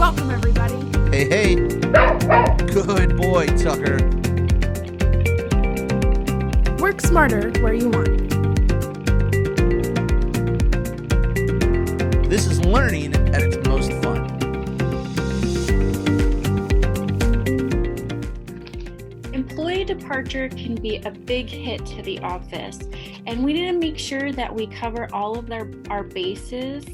Welcome, everybody. Hey, hey. Good boy, Tucker. Work smarter where you want. This is learning at its most fun. Employee departure can be a big hit to the office, and we need to make sure that we cover all of our bases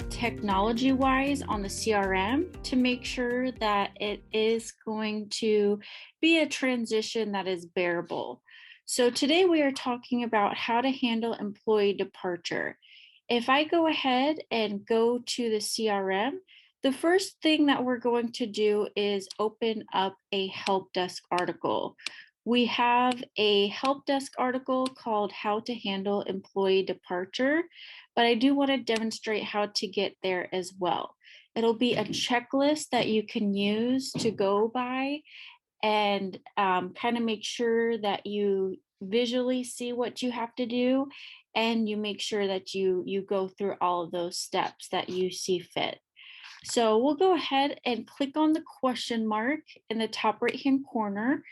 technology-wise on the CRM to make sure that it is going to be a transition that is bearable. So today we are talking about how to handle employee departure. If I go ahead and go to the CRM, the first thing that we're going to do is open up a help desk article. We have a help desk article called How to Handle Employee Departure, but I do want to demonstrate how to get there as well. It'll be a checklist that you can use to go by and kind of make sure that you visually see what you have to do, and you make sure that you go through all of those steps that you see fit. So we'll go ahead and click on the question mark in the top right hand corner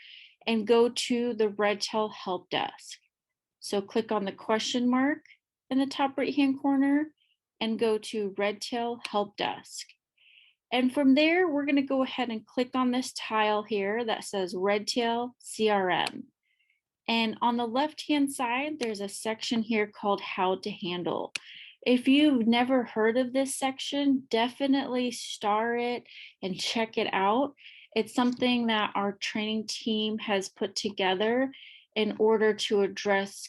and go to the Redtail Help Desk. So click on the question mark in the top right hand corner and go to Redtail Help Desk. And from there, we're going to go ahead and click on this tile here that says Redtail CRM. And on the left-hand side, there's a section here called How to Handle. If you've never heard of this section, definitely star it and check it out. It's something that our training team has put together in order to address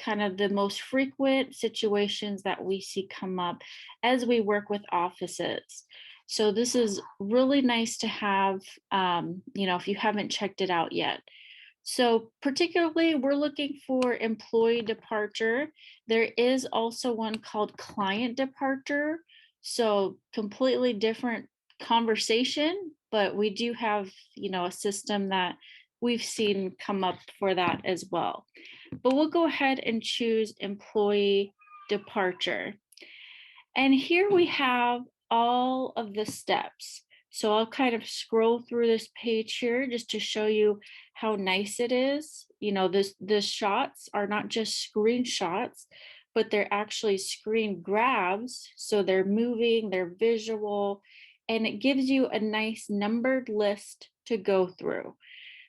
kind of the most frequent situations that we see come up as we work with offices. So this is really nice to have, if you haven't checked it out yet. So particularly, we're looking for employee departure. There is also one called client departure. So completely different conversation, but we do have, a system that we've seen come up for that as well. But we'll go ahead and choose employee departure. And here we have all of the steps. So I'll kind of scroll through this page here just to show you how nice it is. The shots are not just screenshots, but they're actually screen grabs. So they're moving, they're visual, and it gives you a nice numbered list to go through.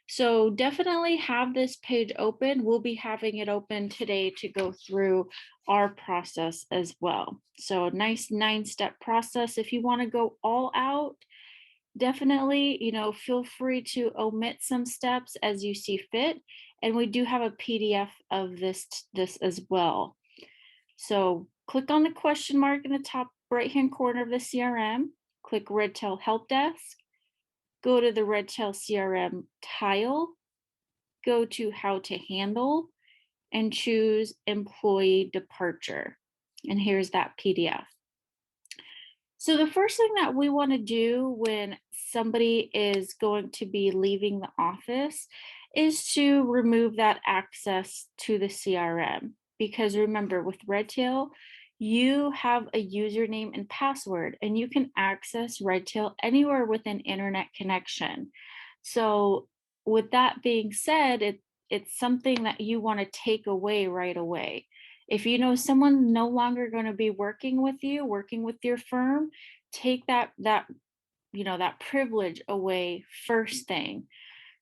So definitely have this page open. We'll be having it open today to go through our process as well. So a nice 9-step process. If you want to go all out, definitely, feel free to omit some steps as you see fit. And we do have a PDF of this as well. So click on the question mark in the top right-hand corner of the CRM, click Redtail Help Desk, go to the Redtail CRM tile, go to How to Handle, and choose Employee Departure. And here's that PDF. So the first thing that we want to do when somebody is going to be leaving the office is to remove that access to the CRM. Because remember, with Redtail, you have a username and password, and you can access Redtail anywhere with an internet connection. So with that being said, it's something that you want to take away right away. If you know someone no longer going to be working with you, working with your firm, take that privilege away first thing.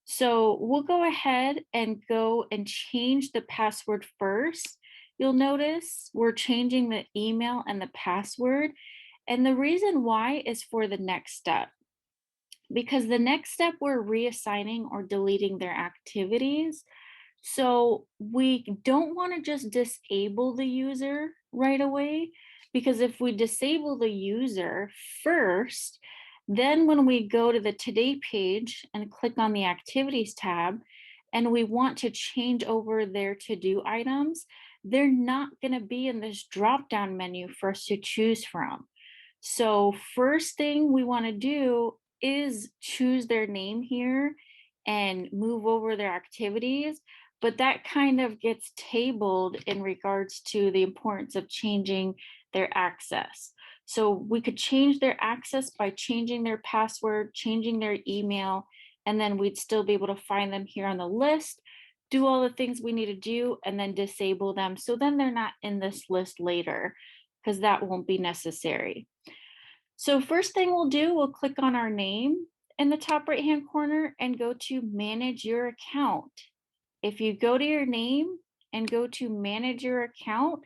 So we'll go ahead and go and change the password first. You'll notice we're changing the email and the password. And the reason why is for the next step. Because the next step, we're reassigning or deleting their activities. So we don't want to just disable the user right away, because if we disable the user first, then when we go to the Today page and click on the Activities tab, and we want to change over their to-do items, they're not going to be in this drop-down menu for us to choose from. So first thing we want to do is choose their name here and move over their activities. But that kind of gets tabled in regards to the importance of changing their access. So we could change their access by changing their password, changing their email, and then we'd still be able to find them here on the list, do all the things we need to do, and then disable them. So then they're not in this list later, because that won't be necessary. So first thing we'll do, we'll click on our name in the top right-hand corner and go to manage your account. If you go to your name and go to manage your account,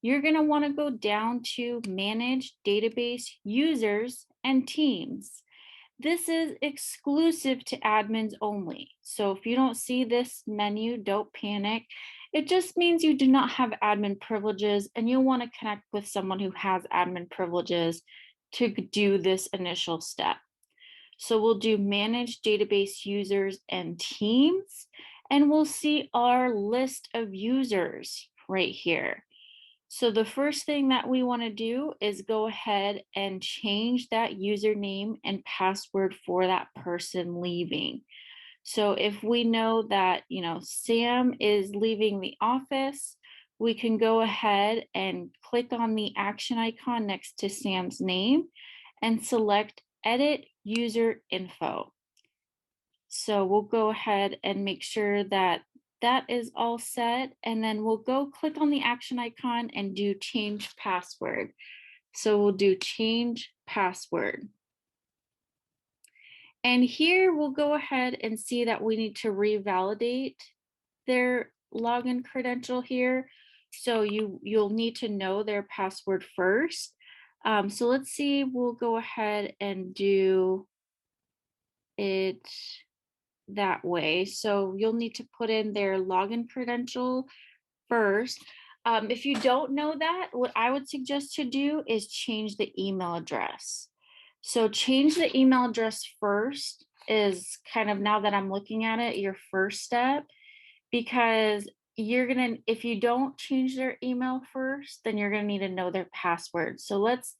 you're going to want to go down to manage database users and teams. This is exclusive to admins only. So if you don't see this menu, don't panic. It just means you do not have admin privileges and you'll want to connect with someone who has admin privileges to do this initial step. So we'll do manage database users and teams, and we'll see our list of users right here. So the first thing that we want to do is go ahead and change that username and password for that person leaving. So if we know that, Sam is leaving the office, we can go ahead and click on the action icon next to Sam's name and select edit user info. So we'll go ahead and make sure that that is all set. And then we'll go click on the action icon and do change password. So we'll do change password. And here we'll go ahead and see that we need to revalidate their login credential here. So you'll need to know their password first. So let's see, we'll go ahead and do it that way. So you'll need to put in their login credential first. If you don't know that, what I would suggest to do is change the email address. So change the email address first is kind of, now that I'm looking at it, your first step, because if you don't change their email first, then you're gonna need to know their password. So let's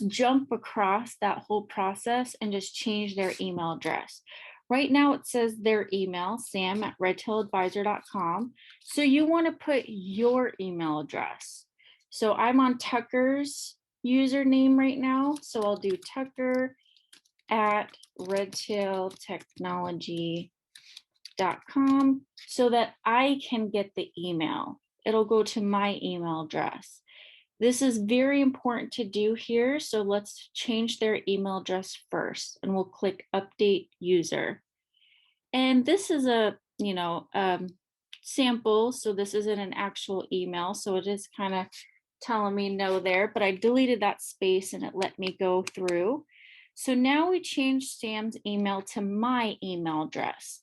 jump across that whole process and just change their email address. Right now it says their email, sam@redtailadvisor.com. So you want to put your email address. So I'm on Tucker's username right now. So I'll do tucker@redtailtechnology.com so that I can get the email. It'll go to my email address. This is very important to do here. So let's change their email address first and we'll click update user. And this is a, sample. So this isn't an actual email. So it is kind of telling me no there, but I deleted that space and it let me go through. So now we changed Sam's email to my email address.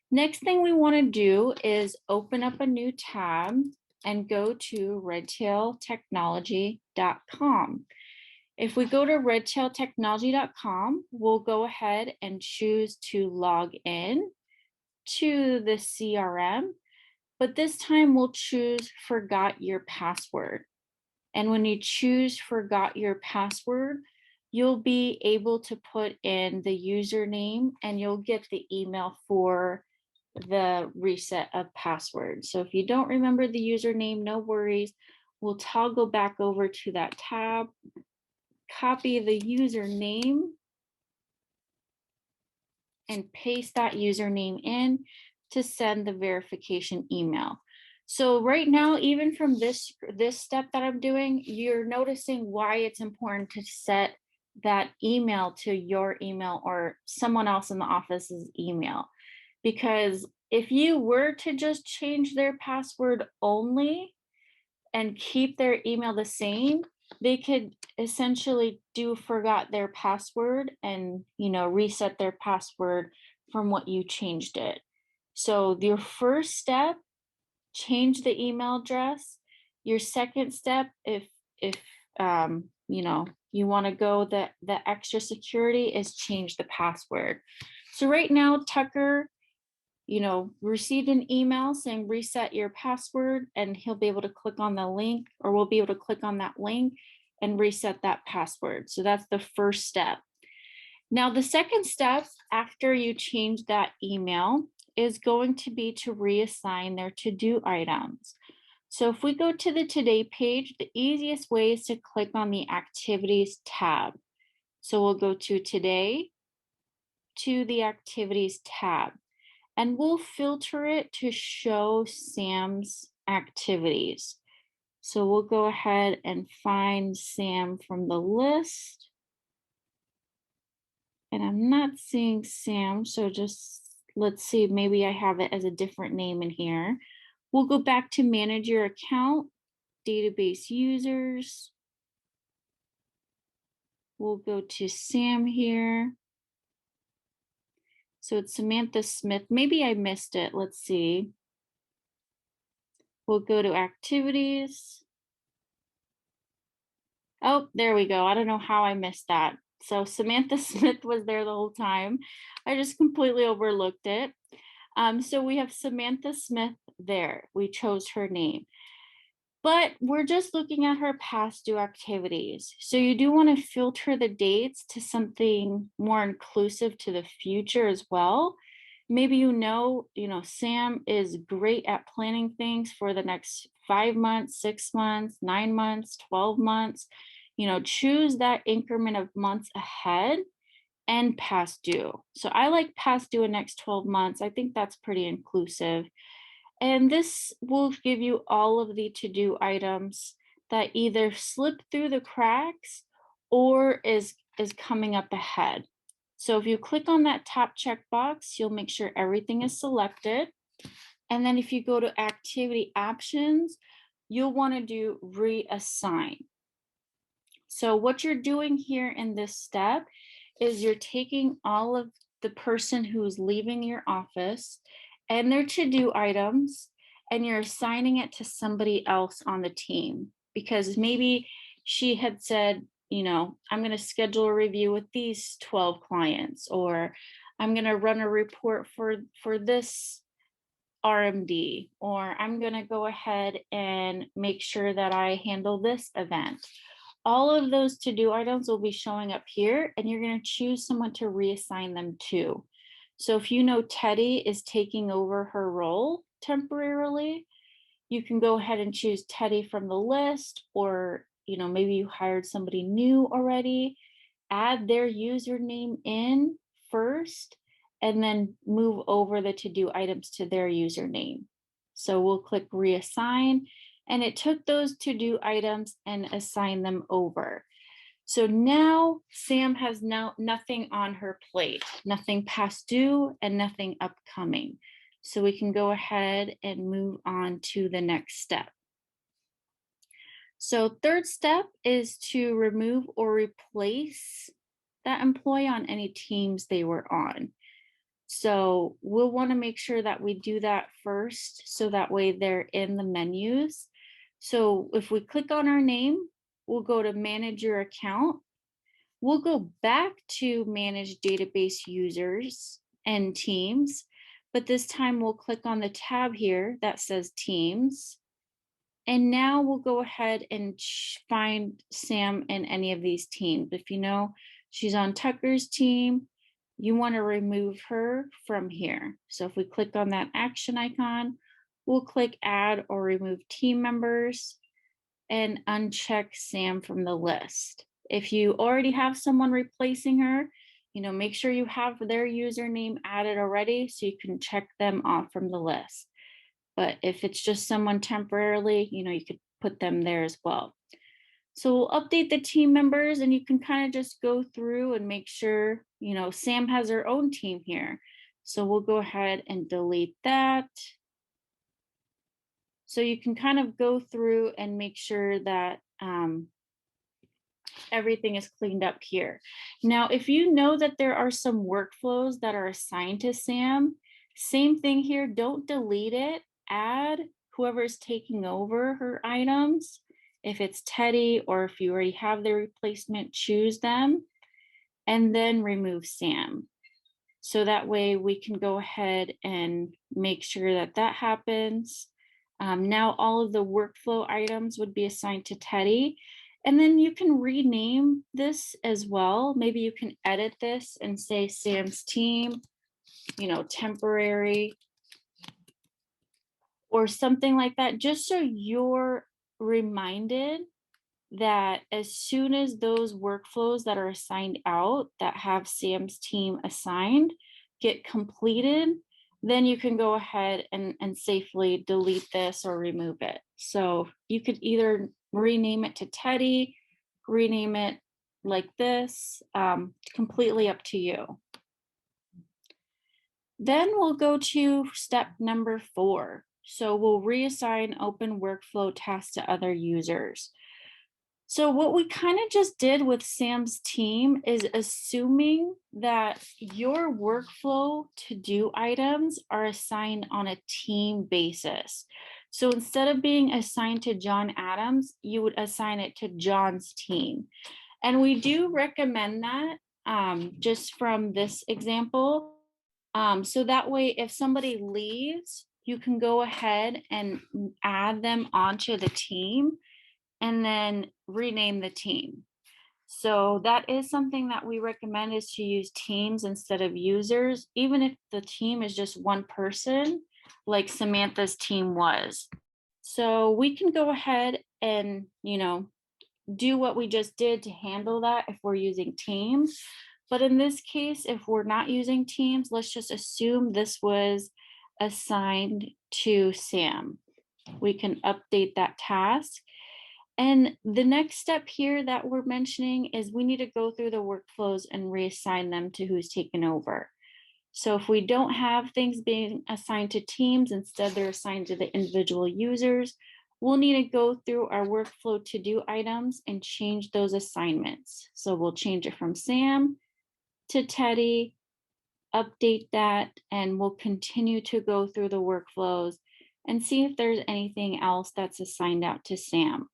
Next thing we want to do is open up a new tab and go to redtailtechnology.com. If we go to redtailtechnology.com, we'll go ahead and choose to log in to the CRM, but this time we'll choose forgot your password. And when you choose forgot your password, you'll be able to put in the username and you'll get the email for the reset of password. So if you don't remember the username, no worries. We'll toggle back over to that tab, copy the username, and paste that username in to send the verification email. So right now, even from this step that I'm doing, you're noticing why it's important to set that email to your email or someone else in the office's email. Because if you were to just change their password only and keep their email the same, they could essentially forgot their password and reset their password from what you changed it. So your first step, change the email address. Your second step, if you want to go the extra security, is change the password. So right now, Tucker received an email saying reset your password, and he'll be able to click on the link, or we'll be able to click on that link and reset that password. So that's the first step. Now, the second step after you change that email is going to be to reassign their to-do items. So if we go to the Today page, the easiest way is to click on the Activities tab. So we'll go to Today, to the Activities tab, and we'll filter it to show Sam's activities. So we'll go ahead and find Sam from the list. And I'm not seeing Sam, so just let's see, maybe I have it as a different name in here. We'll go back to manage your account, database users. We'll go to Sam here. So it's Samantha Smith. Maybe I missed it. Let's see. We'll go to activities. Oh, there we go. I don't know how I missed that. So Samantha Smith was there the whole time. I just completely overlooked it. So we have Samantha Smith there. We chose her name. But we're just looking at her past due activities. So you do want to filter the dates to something more inclusive to the future as well. Maybe Sam is great at planning things for the next 5 months, 6 months, 9 months, 12 months. Choose that increment of months ahead and past due. So I like past due in next 12 months. I think that's pretty inclusive. And this will give you all of the to-do items that either slip through the cracks or is coming up ahead. So if you click on that top checkbox, you'll make sure everything is selected. And then if you go to activity options, you'll want to do reassign. So what you're doing here in this step is you're taking all of the person who's leaving your office and their to-do items, and you're assigning it to somebody else on the team, because maybe she had said, I'm going to schedule a review with these 12 clients, or I'm going to run a report for this RMD, or I'm going to go ahead and make sure that I handle this event. All of those to-do items will be showing up here, and you're going to choose someone to reassign them to. So if Teddy is taking over her role temporarily, you can go ahead and choose Teddy from the list, or maybe you hired somebody new already, add their username in first, and then move over the to-do items to their username. So we'll click reassign, and it took those to-do items and assigned them over. So now Sam has nothing on her plate, nothing past due and nothing upcoming. So we can go ahead and move on to the next step. So third step is to remove or replace that employee on any teams they were on. So we'll want to make sure that we do that first, so that way they're in the menus. So if we click on our name, we'll go to manage your account. We'll go back to manage database users and teams, but this time we'll click on the tab here that says teams. And now we'll go ahead and find Sam in any of these teams. If she's on Tucker's team, you want to remove her from here. So if we click on that action icon, we'll click add or remove team members and uncheck Sam from the list. If you already have someone replacing her, make sure you have their username added already so you can check them off from the list. But if it's just someone temporarily, you could put them there as well. So we'll update the team members, and you can kind of just go through and make sure, Sam has her own team here. So we'll go ahead and delete that. So you can kind of go through and make sure that everything is cleaned up here. Now, if you know that there are some workflows that are assigned to Sam, same thing here, don't delete it, add whoever's taking over her items. If it's Teddy, or if you already have the replacement, choose them, and then remove Sam. So that way we can go ahead and make sure that that happens. Now all of the workflow items would be assigned to Teddy. And then you can rename this as well. Maybe you can edit this and say Sam's team, temporary or something like that, just so you're reminded that as soon as those workflows that are assigned out that have Sam's team assigned get completed, then you can go ahead and safely delete this or remove it. So you could either rename it to Teddy, rename it like this, completely up to you. Then we'll go to step number 4. So we'll reassign open workflow tasks to other users. So what we kind of just did with Sam's team is assuming that your workflow to-do items are assigned on a team basis. So instead of being assigned to John Adams, you would assign it to John's team. And we do recommend that just from this example. So that way, if somebody leaves, you can go ahead and add them onto the team and then rename the team. So that is something that we recommend, is to use teams instead of users, even if the team is just one person, like Samantha's team was. So we can go ahead and, do what we just did to handle that if we're using teams. But in this case, if we're not using teams, let's just assume this was assigned to Sam. We can update that task. And the next step here that we're mentioning is we need to go through the workflows and reassign them to who's taken over. So if we don't have things being assigned to teams, instead they're assigned to the individual users, we'll need to go through our workflow to-do items and change those assignments. So we'll change it from Sam to Teddy, update that, and we'll continue to go through the workflows and see if there's anything else that's assigned out to Sam.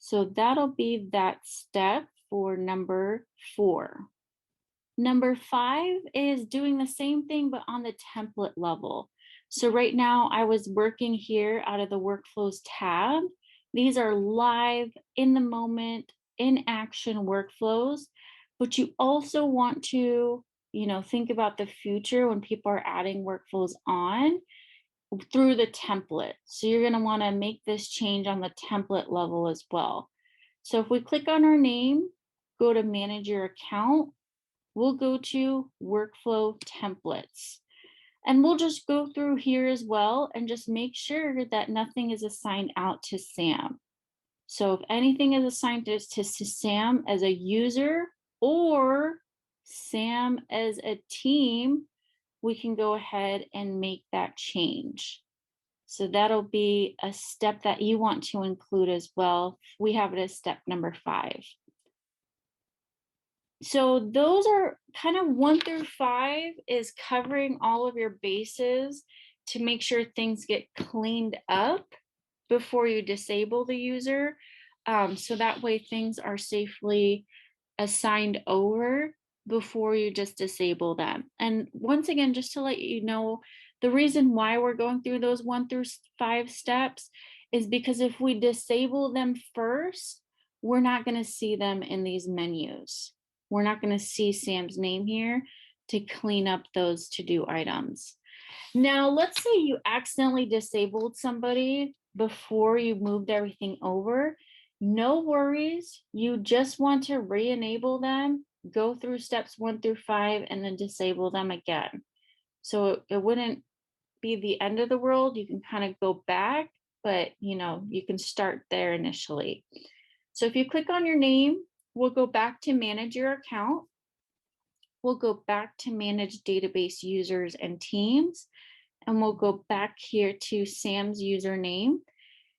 So that'll be that step for number 4. Number 5 is doing the same thing, but on the template level. So right now I was working here out of the workflows tab. These are live, in the moment, in action workflows, but you also want to, think about the future when people are adding workflows on through the template. So you're going to want to make this change on the template level as well. So if we click on our name, go to manage your account, we'll go to workflow templates. And we'll just go through here as well and just make sure that nothing is assigned out to Sam. So if anything is assigned to Sam as a user or Sam as a team, we can go ahead and make that change. So that'll be a step that you want to include as well. We have it as step number 5. So those are kind of 1 through 5 is covering all of your bases to make sure things get cleaned up before you disable the user. So that way things are safely assigned over before you just disable them. And once again, just to let you know, the reason why we're going through those 1 through 5 steps is because if we disable them first, we're not going to see them in these menus. We're not going to see Sam's name here to clean up those to-do items. Now, let's say you accidentally disabled somebody before you moved everything over. No worries. You just want to re-enable them, go through steps 1 through 5, and then disable them again. So it wouldn't be the end of the world. You can kind of go back, but you can start there initially. So if you click on your name, we'll go back to manage your account. We'll go back to manage database users and teams, and we'll go back here to Sam's username.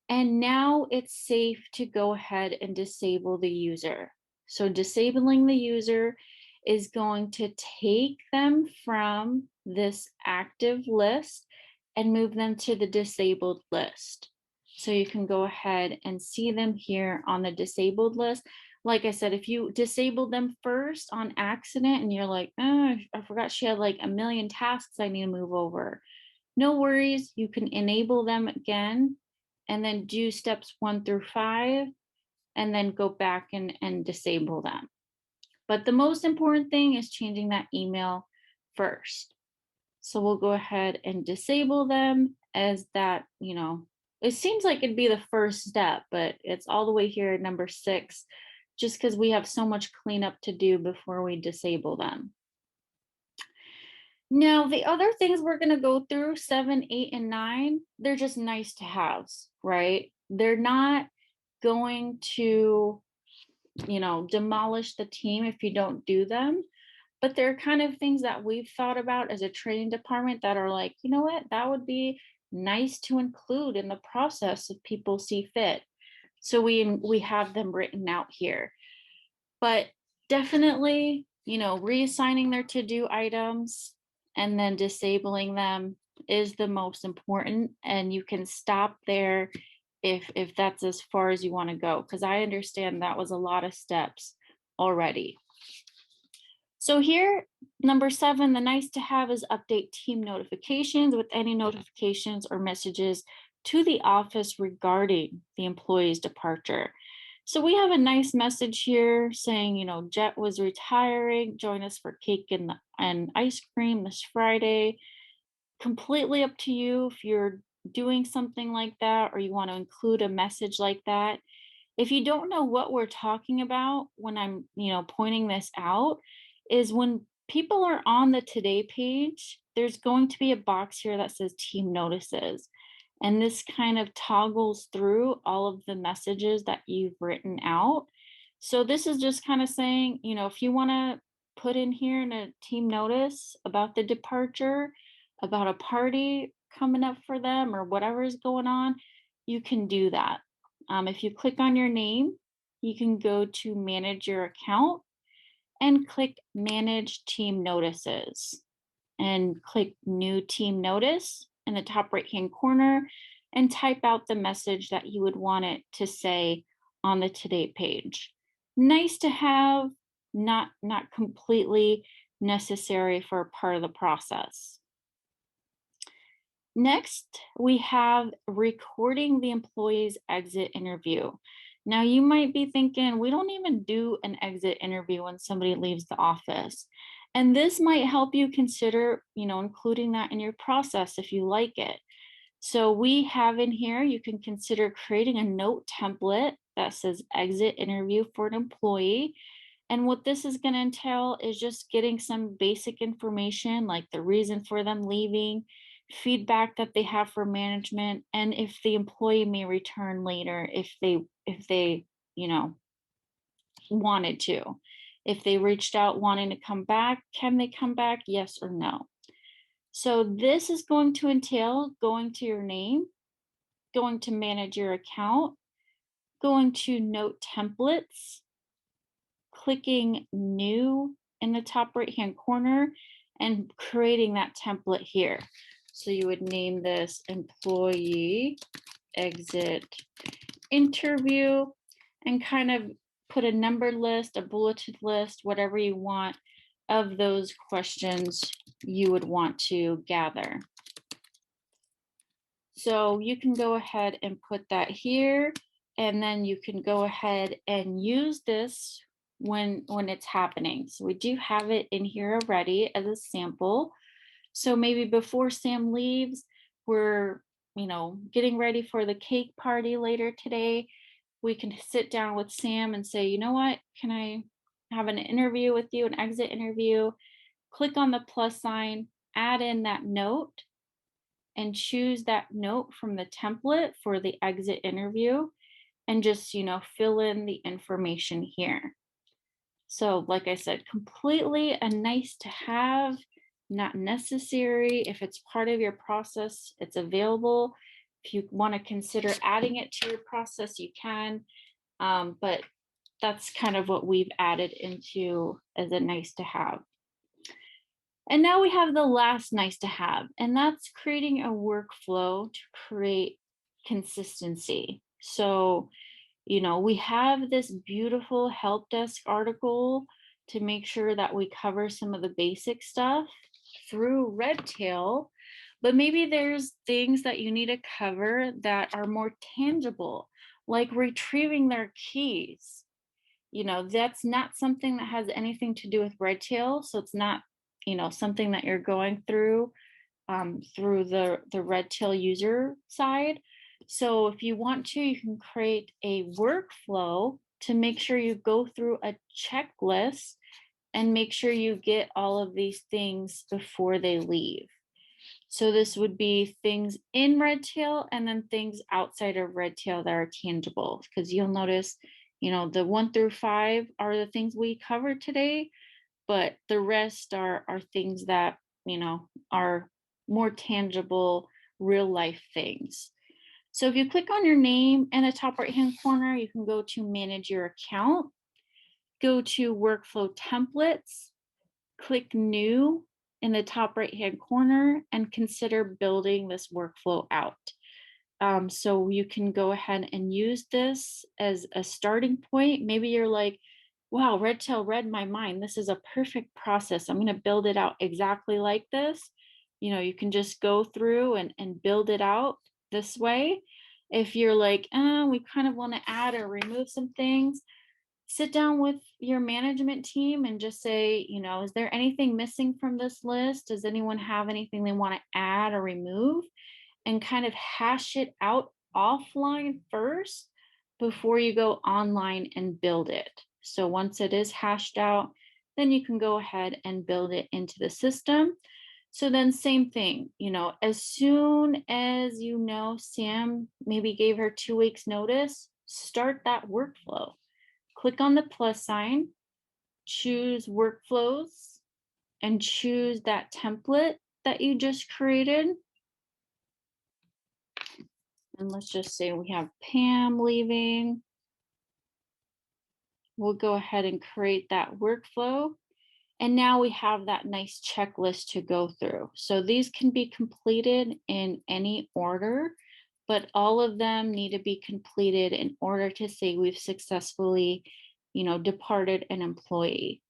And now it's safe to go ahead and disable the user. So disabling the user is going to take them from this active list and move them to the disabled list. So you can go ahead and see them here on the disabled list. Like I said, if you disabled them first on accident and you're like, oh, I forgot she had like a million tasks I need to move over. No worries, you can enable them again and then do steps 1 through 5 and then go back and disable them. But the most important thing is changing that email first. So we'll go ahead and disable them as that, it seems like it'd be the first step, but it's all the way here at number 6, just because we have so much cleanup to do before we disable them. Now, the other things we're going to go through, 7, 8, and 9, they're just nice to haves, right? They're not going to, demolish the team if you don't do them. But they're kind of things that we've thought about as a training department that are like, you know what, that would be nice to include in the process if people see fit. So we have them written out here. But definitely, reassigning their to-do items and then disabling them is the most important. And you can stop there if that's as far as you want to go, because I understand that was a lot of steps already. So here, number 7, the nice to have is update team notifications with any notifications or messages to the office regarding the employee's departure. So we have a nice message here saying, Jet was retiring. Join us for cake and ice cream this Friday. Completely up to you if you're doing something like that or you want to include a message like that. If you don't know what we're talking about when I'm, pointing this out, is when people are on the today page, there's going to be a box here that says team notices. And this kind of toggles through all of the messages that you've written out. So this is just kind of saying, if you want to put in here in a team notice about the departure, about a party coming up for them or whatever is going on, you can do that. If you click on your name, you can go to manage your account and click manage team notices and click new team notice in the top right hand corner and type out the message that you would want it to say on the today page. Nice to have, not completely necessary for part of the process. Next, we have recording the employee's exit interview. Now, you might be thinking, we don't even do an exit interview when somebody leaves the office. And this might help you consider, including that in your process if you like it. So we have in here, you can consider creating a note template that says exit interview for an employee. And what this is going to entail is just getting some basic information like the reason for them leaving, feedback that they have for management, and if the employee may return later if they wanted to. If they reached out wanting to come back, can they come back? Yes or no. So this is going to entail going to your name, going to manage your account, going to note templates, clicking new in the top right hand corner and creating that template here. So you would name this employee exit interview and kind of put a numbered list, a bulleted list, whatever you want of those questions you would want to gather. So you can go ahead and put that here, and then you can go ahead and use this when it's happening. So we do have it in here already as a sample. So maybe before Sam leaves, we're, getting ready for the cake party later today. We can sit down with Sam and say, you know what, can I have an interview with you, an exit interview? Click on the plus sign, add in that note, and choose that note from the template for the exit interview and just, fill in the information here. So like I said, completely a nice to have, not necessary. If it's part of your process, it's available. If you want to consider adding it to your process, you can. But that's kind of what we've added into as a nice to have. And now we have the last nice to have, and that's creating a workflow to create consistency. So, we have this beautiful help desk article to make sure that we cover some of the basic stuff through Redtail, but maybe there's things that you need to cover that are more tangible, like retrieving their keys. That's not something that has anything to do with Redtail, so it's not something that you're going through through the Redtail user side. So if you want to, you can create a workflow to make sure you go through a checklist and make sure you get all of these things before they leave. So this would be things in Redtail and then things outside of Redtail that are tangible, because you'll notice, the 1 through 5 are the things we covered today, but the rest are things that, are more tangible, real life things. So if you click on your name in the top right-hand corner, you can go to manage your account, go to workflow templates, click new in the top right-hand corner, and consider building this workflow out. So you can go ahead and use this as a starting point. Maybe you're like, wow, Redtail read my mind. This is a perfect process. I'm going to build it out exactly like this. You can just go through and build it out this way. If you're like, we kind of want to add or remove some things, sit down with your management team and just say, is there anything missing from this list? Does anyone have anything they want to add or remove? And kind of hash it out offline first before you go online and build it. So once it is hashed out, then you can go ahead and build it into the system. So then same thing, as soon as Sam maybe gave her 2 weeks notice, start that workflow. Click on the plus sign, choose workflows, and choose that template that you just created. And let's just say we have Pam leaving. We'll go ahead and create that workflow. And now we have that nice checklist to go through. So these can be completed in any order, but all of them need to be completed in order to say we've successfully, departed an employee.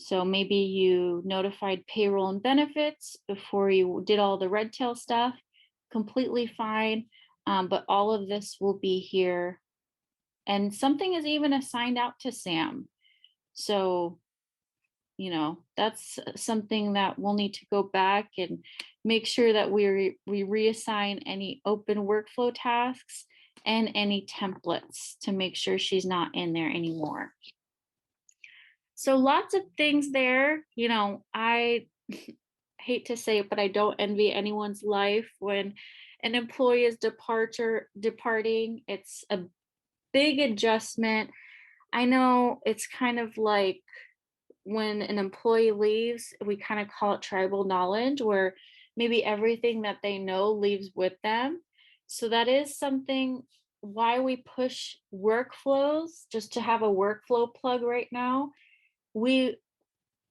So maybe you notified payroll and benefits before you did all the Redtail stuff, completely fine. But all of this will be here. And something is even assigned out to Sam. So, that's something that we'll need to go back and make sure that we reassign any open workflow tasks and any templates to make sure she's not in there anymore. So lots of things there. I hate to say it, but I don't envy anyone's life when an employee is departing. It's a big adjustment. I know it's kind of like when an employee leaves, we kind of call it tribal knowledge, where maybe everything that they know leaves with them. So that is something why we push workflows, just to have a workflow plug right now. We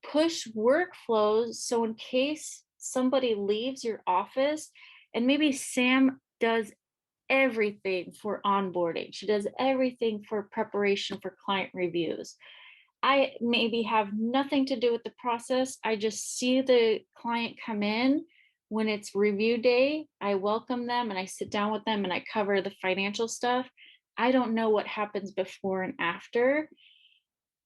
push workflows so in case somebody leaves your office, and maybe Sam does everything for onboarding, she does everything for preparation for client reviews. I maybe have nothing to do with the process. I just see the client come in when it's review day. I welcome them and I sit down with them and I cover the financial stuff. I don't know what happens before and after.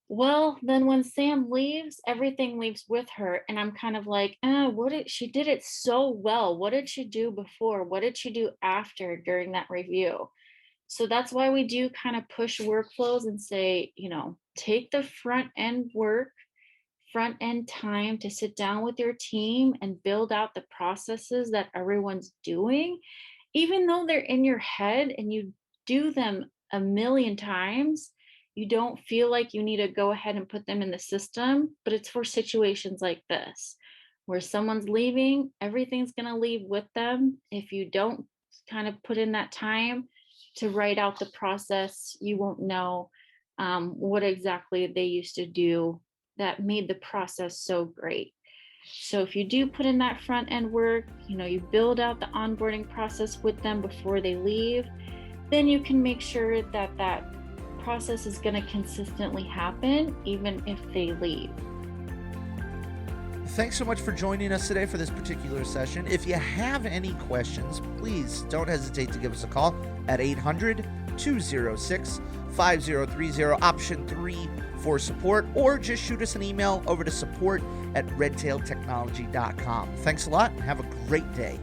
Well, then when Sam leaves, everything leaves with her. And I'm kind of like, she did it so well. What did she do before? What did she do after during that review? So that's why we do kind of push workflows and say, take the front end time to sit down with your team and build out the processes that everyone's doing, even though they're in your head and you do them a million times. You don't feel like you need to go ahead and put them in the system, but it's for situations like this, where someone's leaving, everything's going to leave with them. If you don't kind of put in that time to write out the process, you won't know what exactly they used to do that made the process so great. So if you do put in that front end work, you build out the onboarding process with them before they leave, then you can make sure that that process is going to consistently happen even if they leave. Thanks so much for joining us today for this particular session. If you have any questions, please don't hesitate to give us a call at 888-206-5030, option 3 for support, or just shoot us an email over to support@redtailtechnology.com. Thanks a lot and have a great day.